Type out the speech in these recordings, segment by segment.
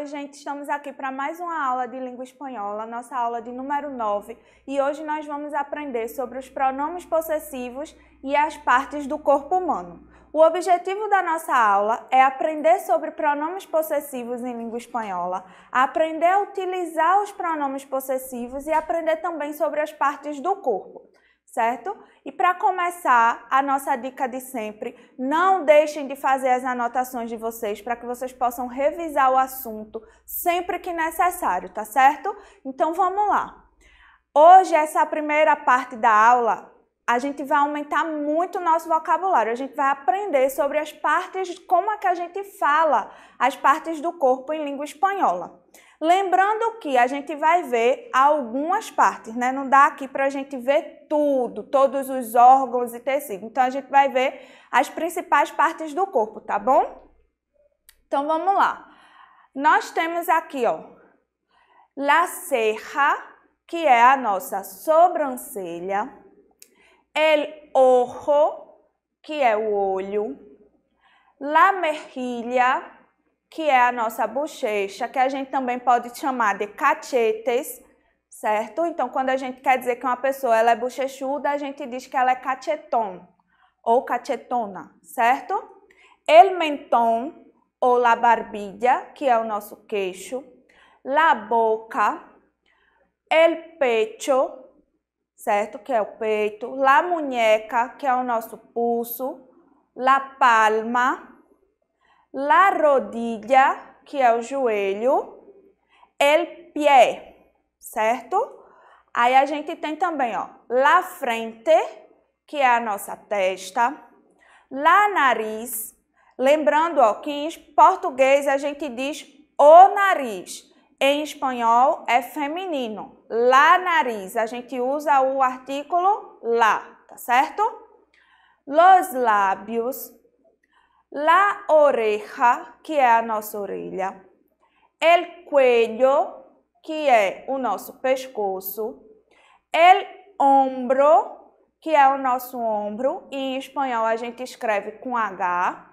Oi, gente, estamos aqui para mais uma aula de língua espanhola, nossa aula de número 9, e hoje nós vamos aprender sobre os pronomes possessivos e as partes do corpo humano. O objetivo da nossa aula é aprender sobre pronomes possessivos em língua espanhola, aprender a utilizar os pronomes possessivos e aprender também sobre as partes do corpo. Certo? E para começar, a nossa dica de sempre, não deixem de fazer as anotações de vocês para que vocês possam revisar o assunto sempre que necessário, tá certo? Então vamos lá. Hoje, essa primeira parte da aula, a gente vai aumentar muito o nosso vocabulário, a gente vai aprender sobre as partes, como é que a gente fala as partes do corpo em língua espanhola. Lembrando que a gente vai ver algumas partes, né? Não dá aqui para a gente ver tudo, todos os órgãos e tecidos. Então, a gente vai ver as principais partes do corpo, tá bom? Então, vamos lá. Nós temos aqui, ó, la ceja, que é a nossa sobrancelha, el ojo, que é o olho, la mejilla, que é a nossa bochecha, que a gente também pode chamar de cachetes, certo? Então, quando a gente quer dizer que uma pessoa ela é bochechuda, a gente diz que ela é cachetón ou cachetona, certo? El mentón ou la barbilla, que é o nosso queixo, la boca, el pecho, certo? Que é o peito, la muñeca, que é o nosso pulso, la palma, la rodilla, que é o joelho, el pie, certo? Aí a gente tem também, ó, la frente, que é a nossa testa, la nariz, lembrando, ó, que em português a gente diz o nariz, em espanhol é feminino, la nariz, a gente usa o artículo la, tá certo? Los lábios, la oreja, que é a nossa orelha, el cuello, que é o nosso pescoço, el hombro, que é o nosso ombro, e em espanhol a gente escreve com H,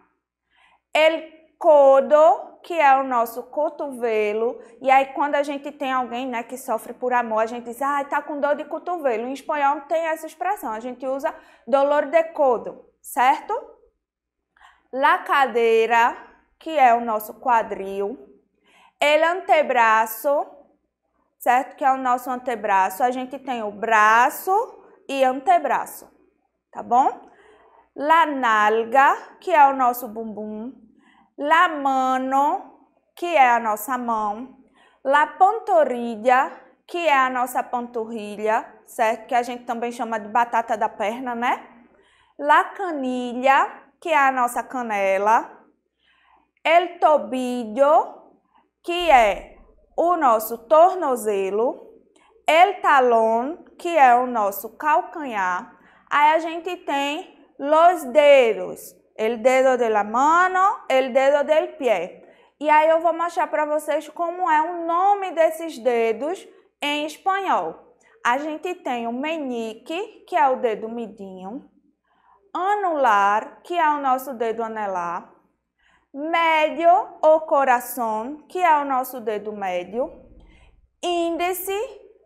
el codo, que é o nosso cotovelo, e aí quando a gente tem alguém, né, que sofre por amor, a gente diz, ah, tá com dor de cotovelo, em espanhol não tem essa expressão, a gente usa dolor de codo, certo? La cadeira, que é o nosso quadril, el antebraço, certo? Que é o nosso antebraço. A gente tem o braço e antebraço, tá bom? La nalga, que é o nosso bumbum, la mano, que é a nossa mão, la pantorrilha, que é a nossa panturrilha, certo? Que a gente também chama de batata da perna, né? La canilha, que é a nossa canela, el tobillo, que é o nosso tornozelo, el talón, que é o nosso calcanhar. Aí a gente tem los dedos, el dedo de la mano, el dedo del pie. E aí eu vou mostrar para vocês como é o nome desses dedos em espanhol. A gente tem o meñique, que é o dedo midinho, anular, que é o nosso dedo anelar, médio ou coração, que é o nosso dedo médio, índice,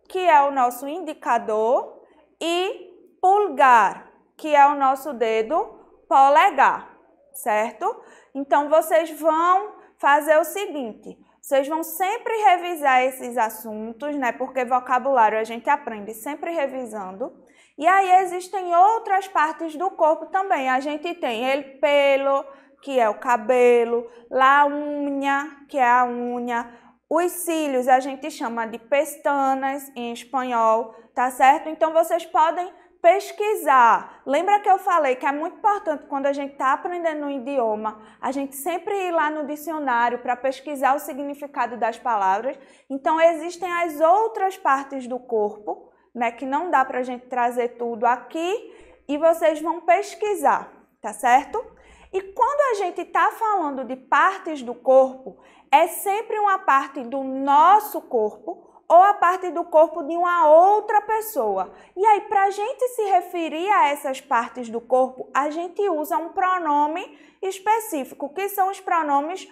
que é o nosso indicador, e pulgar, que é o nosso dedo polegar, certo? Então, vocês vão fazer o seguinte, vocês vão sempre revisar esses assuntos, né? Porque vocabulário a gente aprende sempre revisando. E aí existem outras partes do corpo também. A gente tem el pelo, que é o cabelo, la unha, que é a unha. Os cílios a gente chama de pestanas em espanhol, tá certo? Então vocês podem pesquisar. Lembra que eu falei que é muito importante quando a gente está aprendendo um idioma, a gente sempre ir lá no dicionário para pesquisar o significado das palavras. Então existem as outras partes do corpo, né, que não dá para a gente trazer tudo aqui e vocês vão pesquisar, tá certo? E quando a gente está falando de partes do corpo, é sempre uma parte do nosso corpo ou a parte do corpo de uma outra pessoa. E aí, para a gente se referir a essas partes do corpo, a gente usa um pronome específico, que são os pronomes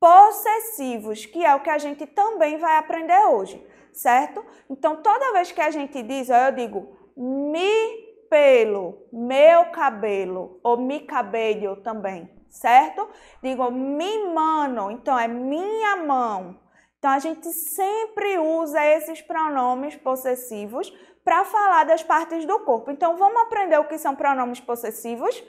possessivos, que é o que a gente também vai aprender hoje, certo? Então, toda vez que a gente diz, ó, eu digo mi pelo, meu cabelo, ou mi cabello também, certo? Digo mi mano, então é minha mão. Então, a gente sempre usa esses pronomes possessivos para falar das partes do corpo. Então, vamos aprender o que são pronomes possessivos?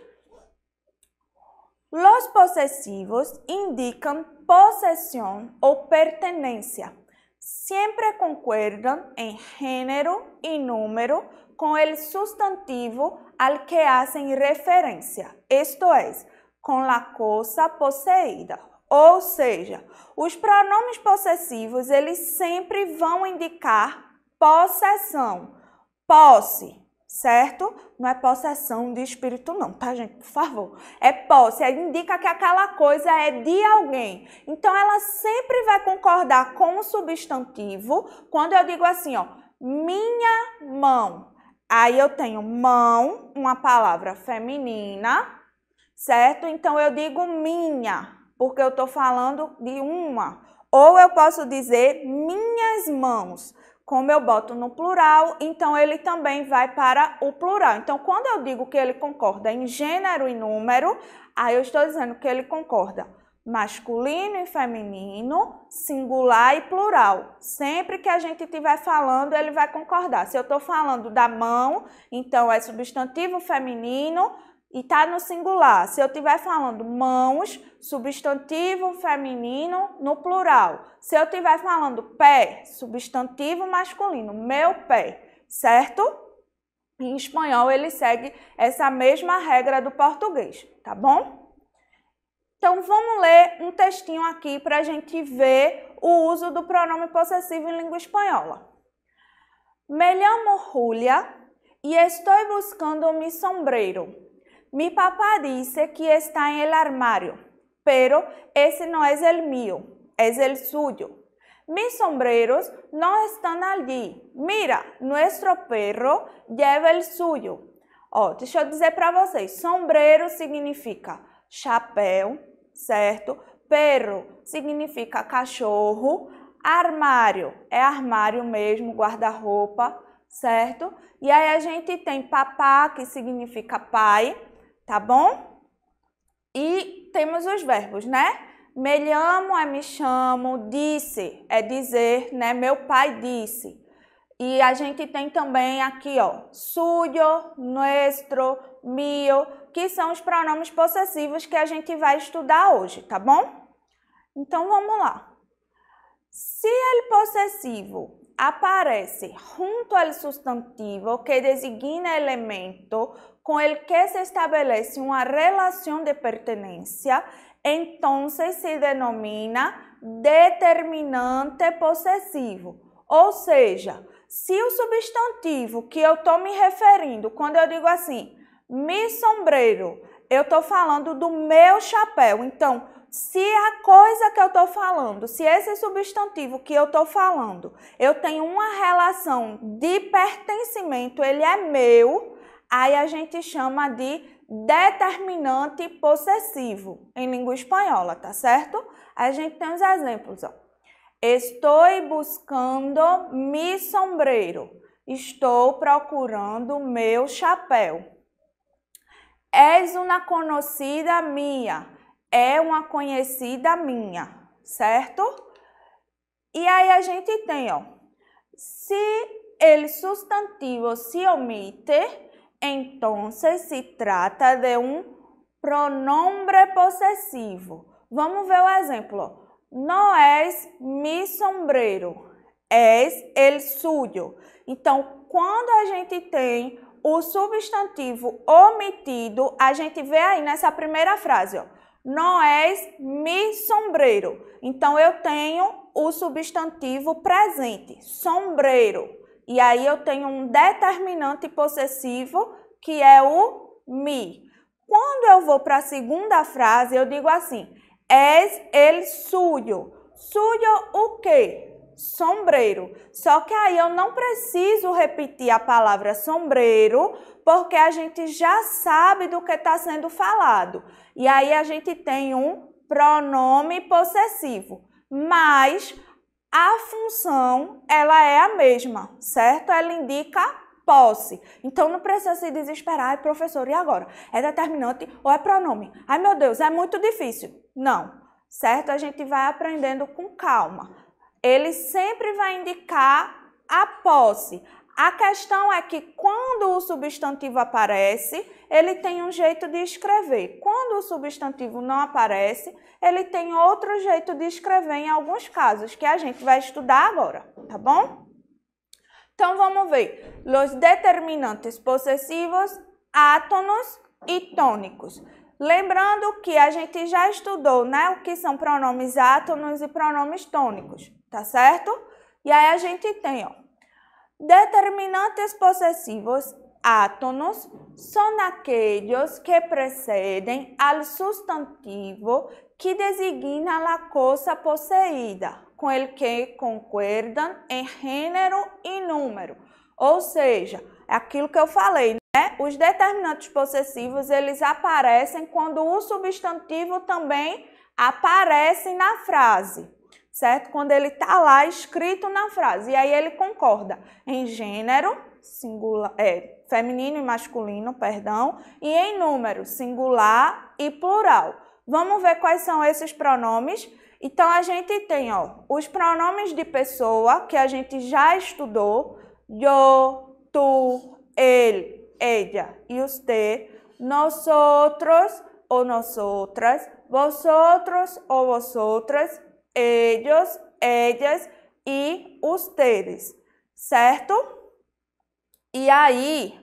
Los posesivos indican posesión o pertenencia. Siempre concuerdan en género y número con el sustantivo al que hacen referencia, esto es, con la cosa poseída. Ou seja, os pronomes possessivos, eles sempre vão indicar possessão, posse, certo? Não é possessão de espírito não, tá, gente? Por favor. É posse, indica que aquela coisa é de alguém. Então, ela sempre vai concordar com o substantivo quando eu digo assim, ó, minha mão. Aí eu tenho mão, uma palavra feminina, certo? Então, eu digo minha, porque eu estou falando de uma. Ou eu posso dizer minhas mãos. Como eu boto no plural, então ele também vai para o plural. Então, quando eu digo que ele concorda em gênero e número, aí eu estou dizendo que ele concorda masculino e feminino, singular e plural. Sempre que a gente estiver falando, ele vai concordar. Se eu estou falando da mão, então é substantivo feminino e está no singular. Se eu estiver falando mãos, substantivo feminino no plural. Se eu estiver falando pé, substantivo masculino, meu pé, certo? Em espanhol, ele segue essa mesma regra do português, tá bom? Então, vamos ler um textinho aqui para a gente ver o uso do pronome possessivo em língua espanhola. Me llamo Julia y estoy buscando mi sombrero. Mi papá dice que está en el armario, pero ese no es el mío, es el suyo. Mis sombreros no están allí. Mira, nuestro perro lleva el suyo. Ó, deixa eu dizer para vocês, sombrero significa chapéu, certo? Perro significa cachorro. Armário é armário mesmo, guarda-roupa, certo? E aí a gente tem papá, que significa pai, tá bom? E temos os verbos, né? Me llamo é me chamo, disse é dizer, né? Meu pai disse. E a gente tem também aqui, ó, suyo, nuestro, mío, que são os pronomes possessivos que a gente vai estudar hoje, tá bom? Então, vamos lá. Se el posesivo aparece junto al sustantivo que designa elemento con el que se establece una relación de pertenencia, entonces se denomina determinante possessivo. Ou seja, se o substantivo que eu estou me referindo, quando eu digo assim, mi sombrero, eu estou falando do meu chapéu. Então, se a coisa que eu estou falando, se esse substantivo que eu estou falando, eu tenho uma relação de pertencimento, ele é meu, aí a gente chama de determinante possessivo em língua espanhola, tá certo? Aí a gente tem os exemplos, ó. Estou buscando mi sombrero. Estou procurando meu chapéu. És uma conhecida minha. É uma conhecida minha, certo? E aí a gente tem, ó. Se el sustantivo se omite, entonces se trata de um pronombre possessivo. Vamos ver o exemplo, ó. No es mi sombrero, es el suyo. Então, quando a gente tem o substantivo omitido, a gente vê aí nessa primeira frase, ó. No es mi sombrero. Então, eu tenho o substantivo presente, sombrero. E aí, eu tenho um determinante possessivo, que é o mi. Quando eu vou para a segunda frase, eu digo assim, es el suyo. Suyo o quê? Sombrero. Só que aí eu não preciso repetir a palavra sombrero, porque a gente já sabe do que está sendo falado. E aí a gente tem um pronome possessivo, mas a função, ela é a mesma, certo? Ela indica posse. Então, não precisa se desesperar. Ai, professor, e agora? É determinante ou é pronome? Ai, meu Deus, é muito difícil. Não, certo? A gente vai aprendendo com calma. Ele sempre vai indicar a posse. A questão é que quando o substantivo aparece, ele tem um jeito de escrever. Quando o substantivo não aparece, ele tem outro jeito de escrever em alguns casos, que a gente vai estudar agora, tá bom? Então, vamos ver. Os determinantes possessivos, átonos e tônicos. Lembrando que a gente já estudou, né, o que são pronomes átonos e pronomes tônicos, tá certo? E aí a gente tem, ó, determinantes possessivos átonos son aquellos que preceden al sustantivo que designa la cosa poseída, com el que concuerdan em gênero e número. Ou seja, é aquilo que eu falei, né? Os determinantes possessivos, eles aparecem quando o substantivo também aparece na frase, certo? Quando ele está lá escrito na frase. E aí ele concorda em gênero, singular, feminino e masculino, perdão, e em número, singular e plural. Vamos ver quais são esses pronomes? Então, a gente tem, ó, os pronomes de pessoa, que a gente já estudou, yo, tu, ele, ella e usted, nosotros ou nosotras, vosotros ou vosotras, ellos, ellas e ustedes, certo? E aí,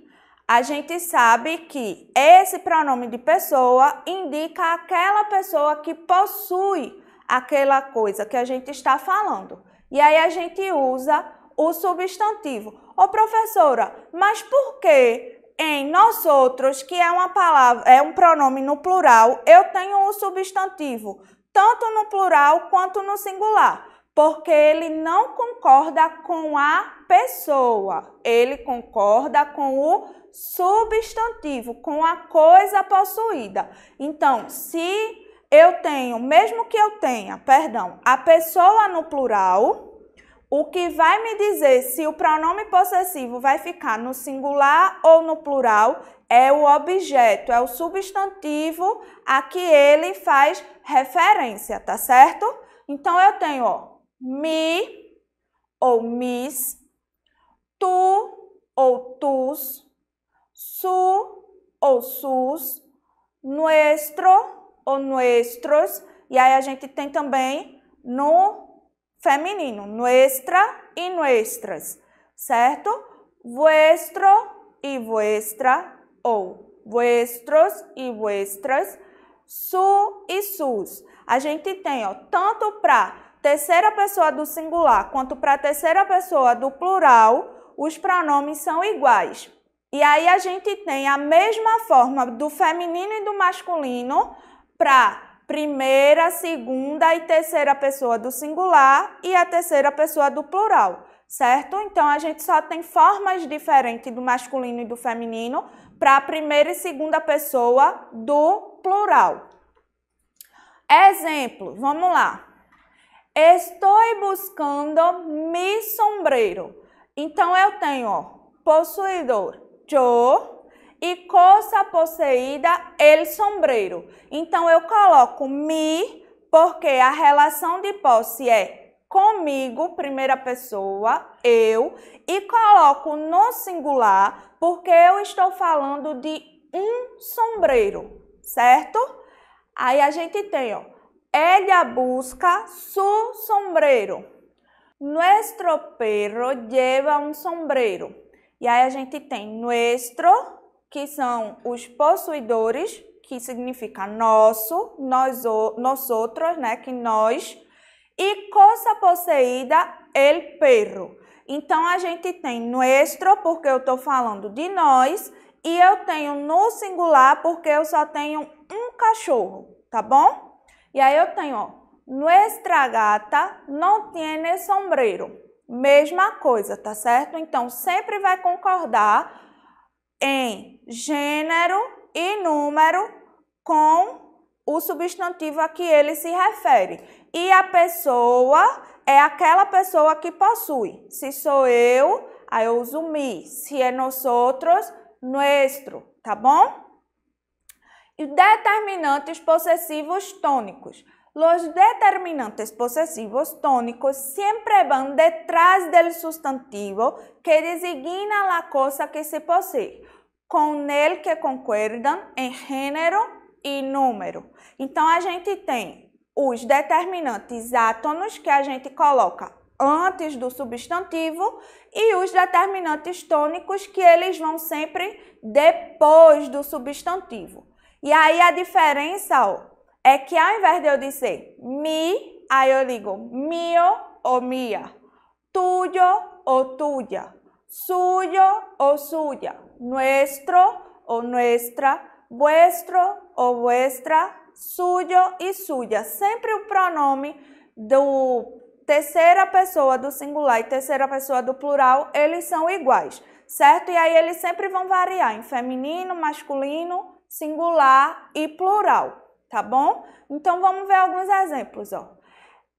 a gente sabe que esse pronome de pessoa indica aquela pessoa que possui aquela coisa que a gente está falando. E aí a gente usa o substantivo. Ô professora, mas por que em nós outros, que é uma palavra, é um pronome no plural, eu tenho o substantivo, tanto no plural quanto no singular? Porque ele não concorda com a pessoa, ele concorda com o substantivo, com a coisa possuída. Então, se eu tenho, mesmo que eu tenha, perdão, a pessoa no plural, o que vai me dizer se o pronome possessivo vai ficar no singular ou no plural é o objeto, é o substantivo a que ele faz referência, tá certo? Então, eu tenho, ó, mi ou mis, tu ou tus, su ou sus, nuestro ou nuestros, e aí a gente tem também no feminino, nuestra e nuestras, certo? Vuestro e vuestra, ou vuestros e vuestras, su e sus. A gente tem, ó, tanto para terceira pessoa do singular quanto para terceira pessoa do plural, os pronomes são iguais. E aí a gente tem a mesma forma do feminino e do masculino para primeira, segunda e terceira pessoa do singular e a terceira pessoa do plural, certo? Então, a gente só tem formas diferentes do masculino e do feminino para a primeira e segunda pessoa do plural. Exemplo, vamos lá. Estou buscando mi sombrero. Então, eu tenho, ó, possuidor, yo, e coisa possuída, el sombrero. Então, eu coloco mi, porque a relação de posse é comigo, primeira pessoa, eu, e coloco no singular, porque eu estou falando de um sombreiro, certo? Aí a gente tem, ó, ella busca su sombrero. Nuestro perro lleva un sombrero. E aí a gente tem nuestro, que são os possuidores, que significa nosso, nós outros, né, que nós, e cosa poseída, el perro. Então, a gente tem nuestro, porque eu estou falando de nós, e eu tenho no singular, porque eu só tenho um cachorro, tá bom? E aí eu tenho, ó, nuestra gata no tiene sombrero. Mesma coisa, tá certo? Então, sempre vai concordar em gênero e número com o substantivo a que ele se refere. E a pessoa é aquela pessoa que possui. Se sou eu, aí eu uso mi. Se é nosotros, nuestro, tá bom? E determinantes possessivos tônicos. Los determinantes posesivos tónicos siempre van detrás del sustantivo que designa la cosa que se posee, con el que concuerdan en género e número. Então, a gente tem os determinantes átonos, que a gente coloca antes do substantivo, e os determinantes tônicos, que eles vão sempre depois do substantivo. E aí, a diferença, ó, é que ao invés de eu dizer mi, aí eu digo mio ou mia, tuyo ou tuya, suyo ou suya, nuestro ou nuestra, vuestro ou vuestra, suyo e suya. Sempre o pronome do terceira pessoa do singular e terceira pessoa do plural, eles são iguais, certo? E aí eles sempre vão variar em feminino, masculino, singular e plural, tá bom? Então vamos ver alguns exemplos, ó.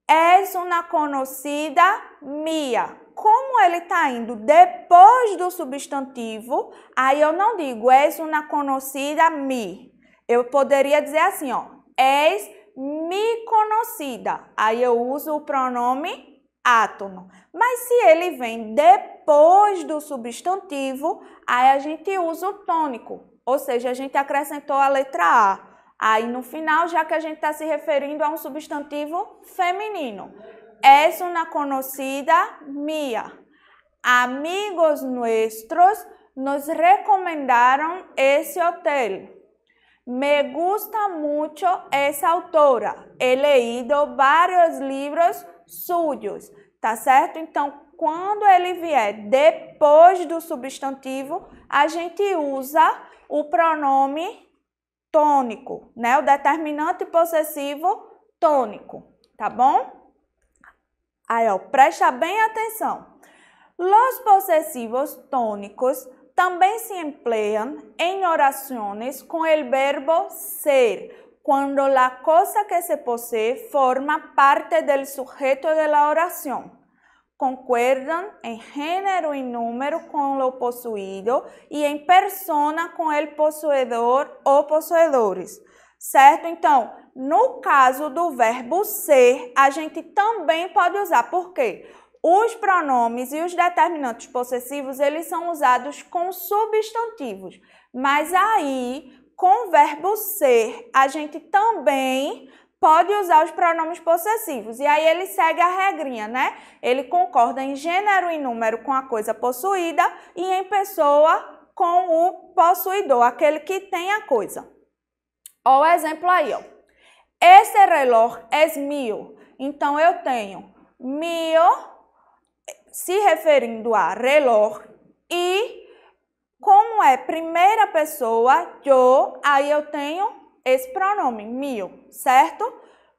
Es una conocida mía. Como ele está indo depois do substantivo, aí eu não digo es una conocida mi. Eu poderia dizer assim, ó, es mi conocida. Aí eu uso o pronome átono. Mas se ele vem depois do substantivo, aí a gente usa o tônico. Ou seja, a gente acrescentou a letra A. Aí no final, já que a gente está se referindo a um substantivo feminino. Es una conocida mía. Amigos nuestros nos recomendaron ese hotel. Me gusta mucho esa autora. He leído varios libros suyos. Tá certo? Então, quando ele vier depois do substantivo, a gente usa o pronome tônico, né? O determinante possessivo tônico, tá bom? Aí, ó, presta bem atenção. Los posesivos tónicos também se emplean en oraciones con el verbo ser, cuando la cosa que se posee forma parte del sujeto de la oración. Concuerdan en género y número con lo posuído y en persona com el posuedor ou posuedores, certo? Então, no caso do verbo ser, a gente também pode usar, por quê? Os pronomes e os determinantes possessivos, eles são usados com substantivos, mas aí, com o verbo ser, a gente também pode usar os pronomes possessivos. E aí ele segue a regrinha, né? Ele concorda em gênero e número com a coisa possuída e em pessoa com o possuidor, aquele que tem a coisa. Ó o exemplo aí, ó. Esse reloj é mío. Então, eu tenho mío, se referindo a reloj, e como é primeira pessoa, eu, aí eu tenho esse pronome, mío, certo?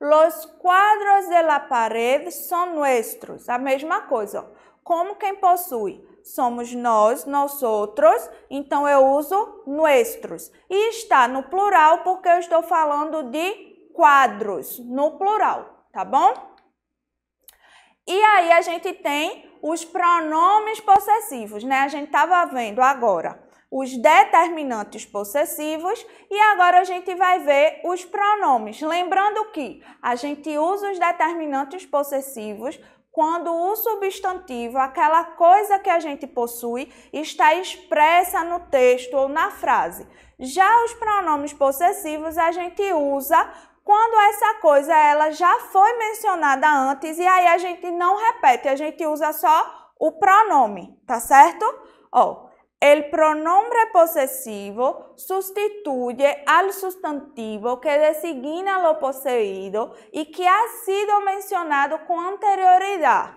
Los cuadros de la pared son nuestros. A mesma coisa. Como quem possui? Somos nós, nosotros, então eu uso nuestros. E está no plural porque eu estou falando de quadros, no plural, tá bom? E aí a gente tem os pronomes possessivos, né? A gente estava vendo agora os determinantes possessivos e agora a gente vai ver os pronomes. Lembrando que a gente usa os determinantes possessivos quando o substantivo, aquela coisa que a gente possui, está expressa no texto ou na frase. Já os pronomes possessivos a gente usa quando essa coisa ela já foi mencionada antes e aí a gente não repete, a gente usa só o pronome, tá certo? Ó, el pronombre posesivo sustituye al sustantivo que designa lo poseído y que ha sido mencionado con anterioridad.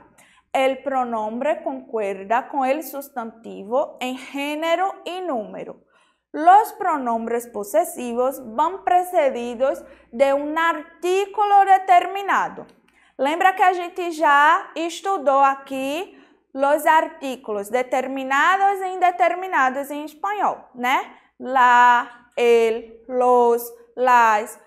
El pronombre concuerda con el sustantivo en género y número. Los pronombres posesivos van precedidos de un artículo determinado. Lembra que a gente já estudou aqui los artículos determinados e indeterminados em espanhol, né? La, el, los, las,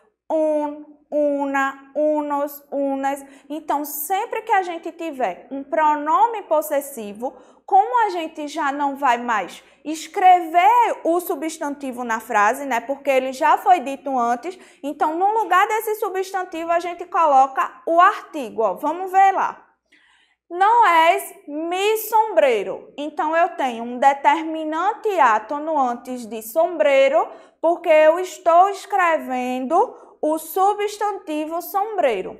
una, unos, unas. Então, sempre que a gente tiver um pronome possessivo, como a gente já não vai mais escrever o substantivo na frase, né? Porque ele já foi dito antes, então no lugar desse substantivo a gente coloca o artigo, ó. Vamos ver lá. Não és mi sombreiro. Então eu tenho um determinante átono antes de sombreiro, porque eu estou escrevendo o substantivo sombreiro.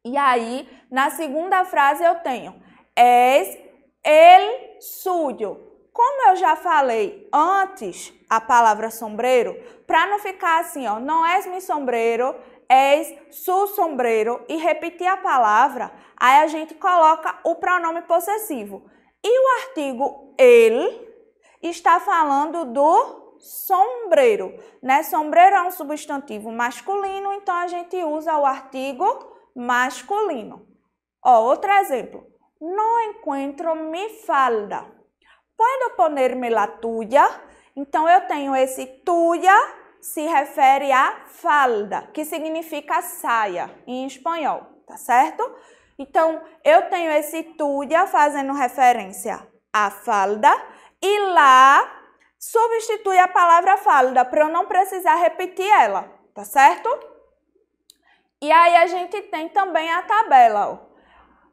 E aí, na segunda frase eu tenho es el suyo. Como eu já falei antes a palavra sombreiro, para não ficar assim, ó, não és mi sombreiro, és su sombreiro, e repetir a palavra, aí a gente coloca o pronome possessivo. E o artigo el está falando do sombreiro, né? Sombreiro é um substantivo masculino, então a gente usa o artigo masculino. Ó, outro exemplo. No encuentro mi falda. Puedo ponerme la tuya? Então eu tenho esse tuya, se refere a falda, que significa saia em espanhol, tá certo? Então eu tenho esse tuya fazendo referência à falda e lá substitui a palavra falda para eu não precisar repetir ela, tá certo? E aí a gente tem também a tabela, ó.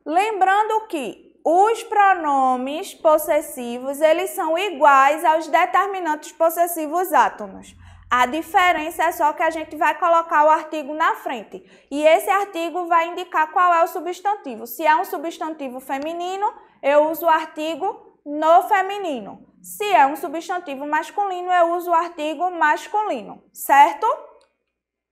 Lembrando que os pronomes possessivos, eles são iguais aos determinantes possessivos átonos. A diferença é só que a gente vai colocar o artigo na frente. E esse artigo vai indicar qual é o substantivo. Se é um substantivo feminino, eu uso o artigo no feminino. Se é um substantivo masculino, eu uso o artigo masculino, certo?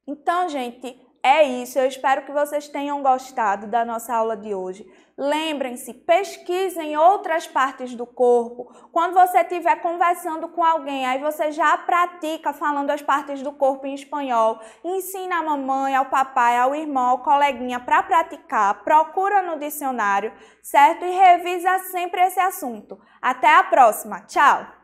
Então, gente, é isso. Eu espero que vocês tenham gostado da nossa aula de hoje. Lembrem-se, pesquisem outras partes do corpo. Quando você estiver conversando com alguém, aí você já pratica falando as partes do corpo em espanhol. Ensina a mamãe, ao papai, ao irmão, ao coleguinha para praticar. Procura no dicionário, certo? E revisa sempre esse assunto. Até a próxima. Tchau!